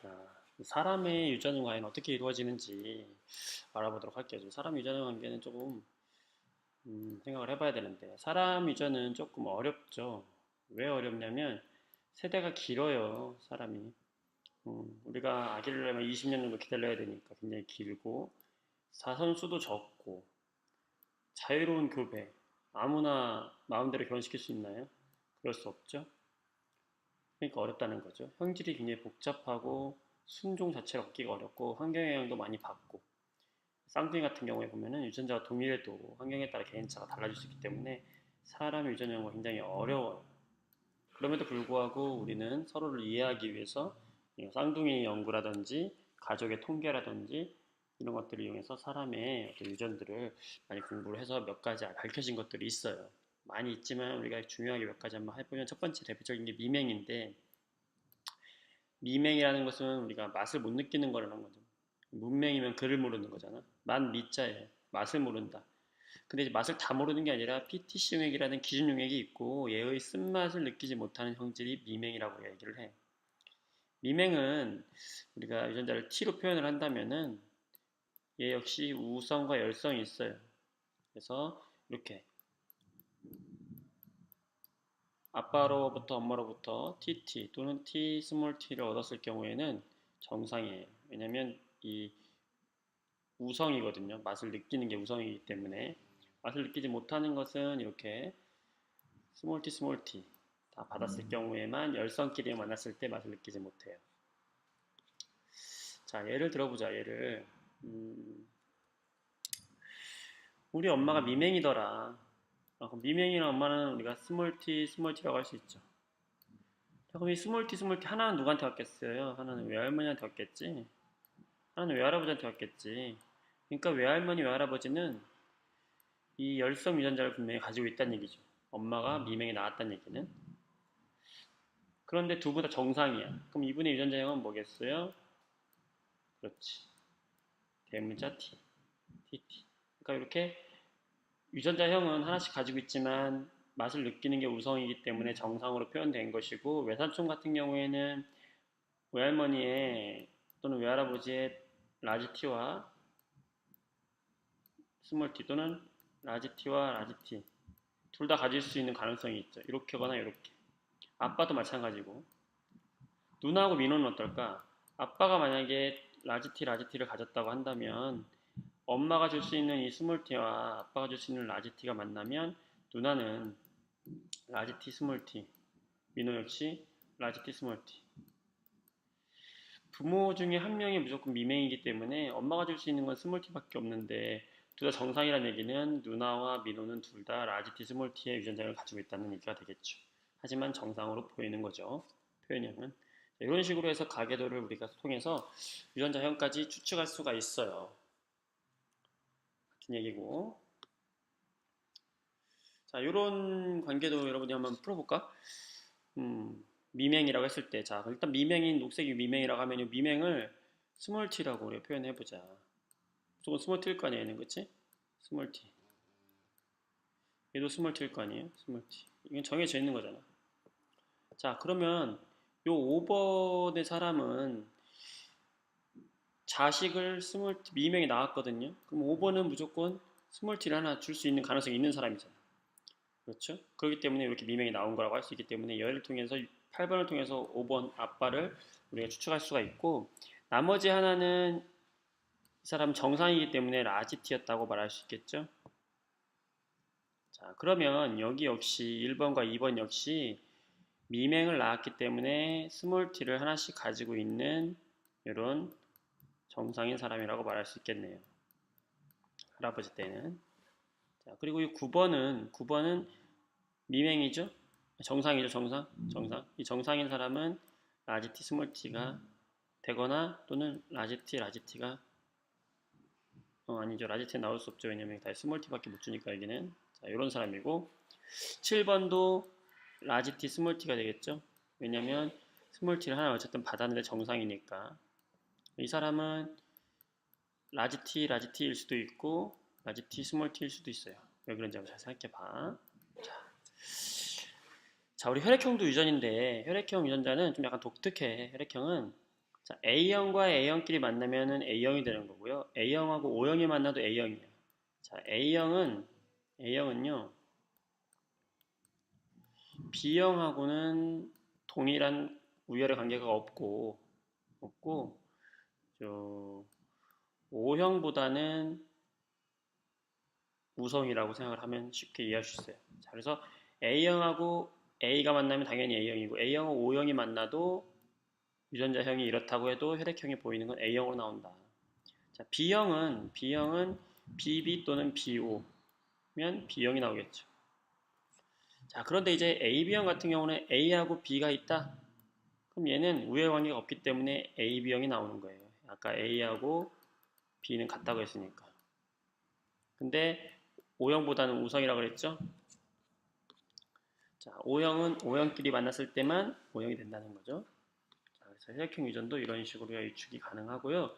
자, 사람의 유전은 과연 어떻게 이루어지는지 알아보도록 할게요. 사람 유전의 관계는 조금 생각을 해봐야 되는데 사람 유전은 조금 어렵죠. 왜 어렵냐면 세대가 길어요. 사람이. 우리가 아기를 낳으면 20년 정도 기다려야 되니까 굉장히 길고 사선수도 적고 자유로운 교배 아무나 마음대로 결혼시킬 수 있나요? 그럴 수 없죠. 그러니까 어렵다는 거죠. 형질이 굉장히 복잡하고 순종 자체를 얻기가 어렵고 환경 영향도 많이 받고 쌍둥이 같은 경우에 보면은 유전자가 동일해도 환경에 따라 개인차가 달라질 수 있기 때문에 사람의 유전 연구가 굉장히 어려워요. 그럼에도 불구하고 우리는 서로를 이해하기 위해서 쌍둥이 연구라든지 가족의 통계라든지 이런 것들을 이용해서 사람의 어떤 유전들을 많이 공부를 해서 몇 가지 밝혀진 것들이 있어요. 많이 있지만 우리가 중요하게 몇 가지 한번 해보면 첫 번째 대표적인 게 미맹인데 미맹이라는 것은 우리가 맛을 못 느끼는 거라는 거죠. 문맹이면 글을 모르는 거잖아. 만 미자예요. 맛을 모른다. 근데 이제 맛을 다 모르는 게 아니라 PTC 용액이라는 기준 용액이 있고 얘의 쓴맛을 느끼지 못하는 형질이 미맹이라고 얘기를 해. 미맹은 우리가 유전자를 T로 표현을 한다면은 얘 역시 우성과 열성이 있어요. 그래서 이렇게 아빠로부터 엄마로부터 TT 또는 T 스몰 t를 얻었을 경우에는 정상이에요. 왜냐면 이 우성이거든요. 맛을 느끼는 게 우성이기 때문에 맛을 느끼지 못하는 것은 이렇게 스몰 t 다 받았을 경우에만 열성끼리 만났을 때 맛을 느끼지 못해요. 자, 예를 들어보자. 예를 우리 엄마가 미맹이더라. 그럼 미맹이나 엄마는 우리가 스몰 t라고 할 수 있죠. 자, 그럼 이 스몰 t 하나는 누구한테 왔겠어요? 하나는 외할머니한테 왔겠지. 하나는 외할아버지한테 왔겠지. 그러니까 외할머니, 외할아버지는 이 열성 유전자를 분명히 가지고 있다는 얘기죠. 엄마가 미명이 나왔다는 얘기는. 그런데 두 분 다 정상이야. 그럼 이분의 유전자형은 뭐겠어요? 그렇지. 대문자 T, TT. 그러니까 이렇게 유전자형은 하나씩 가지고 있지만 맛을 느끼는 게 우성이기 때문에 정상으로 표현된 것이고 외삼촌 같은 경우에는 외할머니의 또는 외할아버지의 라지 T와 스몰 T 또는 라지 T와 라지 T 둘 다 가질 수 있는 가능성이 있죠. 이렇게거나 이렇게. 아빠도 마찬가지고. 누나하고 민호는 어떨까? 아빠가 만약에 라지티를 가졌다고 한다면 엄마가 줄 수 있는 이 스몰티와 아빠가 줄 수 있는 라지티가 만나면 누나는 라지티 스몰티, 민호 역시 라지티 스몰티. 부모 중에 한 명이 무조건 미맹이기 때문에 엄마가 줄 수 있는 건 스몰티밖에 없는데 둘 다 정상이라는 얘기는 누나와 민호는 둘 다 라지티 스몰티의 유전자를 가지고 있다는 얘기가 되겠죠. 하지만 정상으로 보이는 거죠. 표현형은. 이런 식으로 해서 가계도를 우리가 통해서 유전자형까지 추측할 수가 있어요. 같은 얘기고. 자, 이런 관계도 여러분이 한번 풀어볼까? 미맹이라고 했을 때, 자, 일단 미맹인 녹색이 미맹이라고 하면 이 미맹을 스몰 t라고 우리가 표현해보자. 무조건 스몰 t일 거 아니야, 얘는, 그치? 스몰 t. 얘도 스몰 t일 거 아니에요? 스몰 t. 이건 정해져 있는 거잖아. 자, 그러면 요 5번의 사람은 자식을 미명이 나왔거든요. 그럼 5번은 무조건 스몰티를 하나 줄 수 있는 가능성이 있는 사람이잖아. 그렇죠? 그렇기 때문에 이렇게 미명이 나온 거라고 할 수 있기 때문에 얘를 통해서 8번을 통해서 5번 아빠를 우리가 추측할 수가 있고 나머지 하나는 이 사람 정상이기 때문에 라지티였다고 말할 수 있겠죠? 자, 그러면 여기 역시 1번과 2번 역시 미맹을 낳았기 때문에 스몰티를 하나씩 가지고 있는 이런 정상인 사람이라고 말할 수 있겠네요. 할아버지 때는. 자, 그리고 이 9번은 미맹이죠? 정상이죠, 정상. 이 정상인 사람은 라지티, 스몰티가 되거나 또는 라지티가 아니죠. 라지티 나올 수 없죠. 왜냐면 다 스몰티밖에 못 주니까 여기는. 자, 이런 사람이고 7번도 라지티, 스몰티가 되겠죠. 왜냐면 스몰티를 하나 어쨌든 받았는데 정상이니까. 이 사람은 라지티일 수도 있고 라지티, 스몰티일 수도 있어요. 왜 그런지 한번 잘 생각해봐. 자, 우리 혈액형도 유전인데 혈액형 유전자는 좀 약간 독특해. 혈액형은 자, A형과 A형끼리 만나면은 A형이 되는 거고요. A형하고 O형이 만나도 A형이에요. 자, A형은요, B형하고는 동일한 우열의 관계가 없고, 저, O형보다는 우성이라고 생각을 하면 쉽게 이해할 수 있어요. 자, 그래서 A형하고 A가 만나면 당연히 A형이고, A형하고 O형이 만나도 유전자형이 이렇다고 해도 혈액형이 보이는 건 A형으로 나온다. 자, B형은 BB 또는 BO면 B형이 나오겠죠. 자, 그런데 이제 AB형 같은 경우는 A하고 B가 있다. 그럼 얘는 우열 관계가 없기 때문에 AB형이 나오는 거예요. 아까 A하고 B는 같다고 했으니까. 근데 O형보다는 우성이라고 그랬죠? 자, O형끼리 만났을 때만 O형이 된다는 거죠. 자, 그래서 혈액형 유전도 이런 식으로 유축이 가능하고요.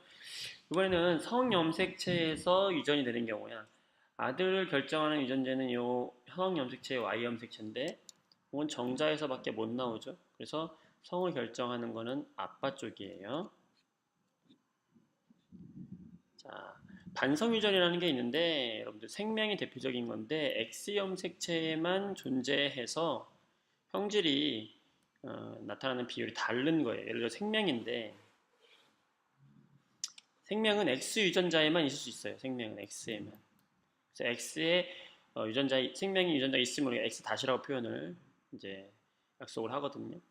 이번에는 성염색체에서 유전이 되는 경우야. 아들을 결정하는 유전자는 요 성염색체의 Y염색체인데 이건 정자에서밖에 못 나오죠. 그래서 성을 결정하는 거는 아빠 쪽이에요. 자, 반성유전이라는 게 있는데 여러분들 생명이 대표적인 건데 X염색체에만 존재해서 형질이 나타나는 비율이 다른 거예요. 예를 들어 생명인데 생명은 X 유전자에만 있을 수 있어요. 생명은 X에만. 그래서 X에 생명이 유전자 있으면 우리가 X 다시라고 표현을 이제 약속을 하거든요.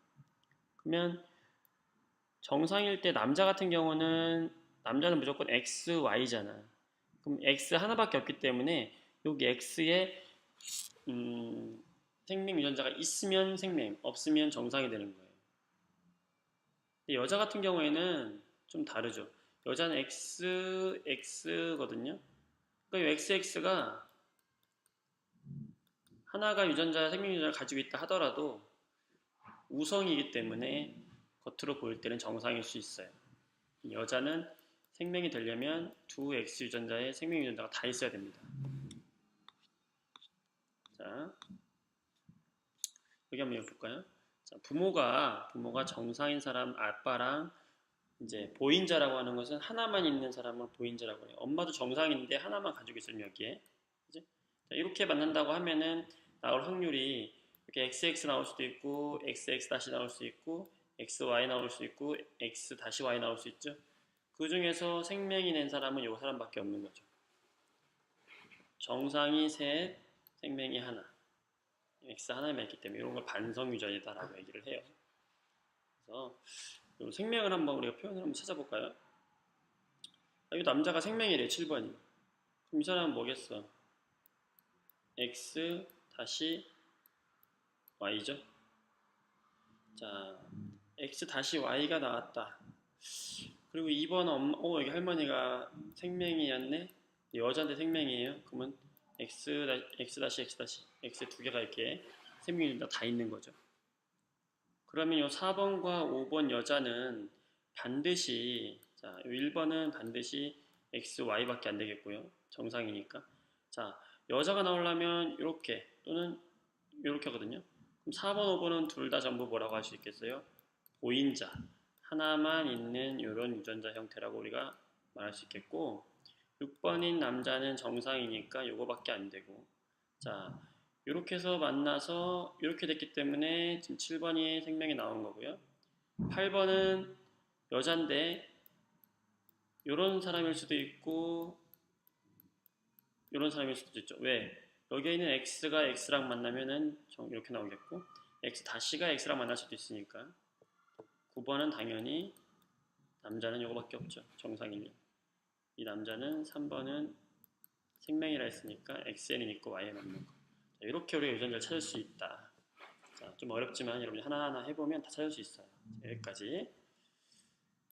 그러면 정상일 때 남자 같은 경우는 남자는 무조건 XY잖아. 그럼 X 하나밖에 없기 때문에 여기 X에 생명 유전자가 있으면 생명, 없으면 정상이 되는 거예요. 근데 여자 같은 경우에는 좀 다르죠. 여자는 XX거든요. 그러니까 이 XX가 하나가 생명 유전자를 가지고 있다 하더라도 우성이기 때문에 겉으로 보일 때는 정상일 수 있어요. 여자는 생명이 되려면 두 X 유전자에 생명 유전자가 다 있어야 됩니다. 자, 여기 한번 해볼까요? 자, 부모가 정상인 사람 아빠랑 이제 보인자라고 하는 것은 하나만 있는 사람을 보인자라고 해요. 엄마도 정상인데 하나만 가지고 있으면 여기에 그치? 자, 이렇게 만난다고 하면은 나올 확률이 이렇게 XX 나올 수도 있고 XX 다시 나올 수 있고 XY 나올 수 있고 X 다시 Y 나올 수 있죠. 그 중에서 생명이 낸 사람은 이 사람밖에 없는 거죠. 정상이 셋, 생명이 하나. X 하나만 있기 때문에 이런 걸 반성유전이다라고 얘기를 해요. 그래서 생명을 한번 우리가 표현을 한번 찾아볼까요? 이 남자가 생명이래 7번이. 그럼 이 사람은 뭐겠어? X 다시 Y죠. 자, X 다시 Y가 나왔다. 그리고 2번 여기 할머니가 생명이었네. 여자인데 생명이에요. 그러면 X 다시 X 두 개가 이렇게 생명이 다 있는 거죠. 그러면 요 4번과 5번 여자는 반드시 자, 1번은 반드시 X, Y밖에 안 되겠고요. 정상이니까. 자, 여자가 나오려면 이렇게 또는 이렇게 하거든요. 그럼 4번, 5번은 둘 다 전부 뭐라고 할 수 있겠어요? 보인자. 하나만 있는 이런 유전자 형태라고 우리가 말할 수 있겠고 6번인 남자는 정상이니까 이거밖에 안 되고 자, 이렇게 해서 만나서 이렇게 됐기 때문에 지금 7번이 생명이 나온 거고요. 8번은 여잔데 이런 사람일 수도 있고 이런 사람일 수도 있죠. 왜? 여기에 있는 X가 X랑 만나면은 이렇게 나오겠고 X 다시가 X랑 만날 수도 있으니까 9번은 당연히 남자는 이거밖에 없죠. 정상이면 이 남자는 3번은 생명이라 했으니까 XN은 있고 Y는 없는 거. 자, 이렇게 우리가 유전자를 찾을 수 있다. 자, 좀 어렵지만 여러분이 하나하나 해보면 다 찾을 수 있어요. 자, 여기까지.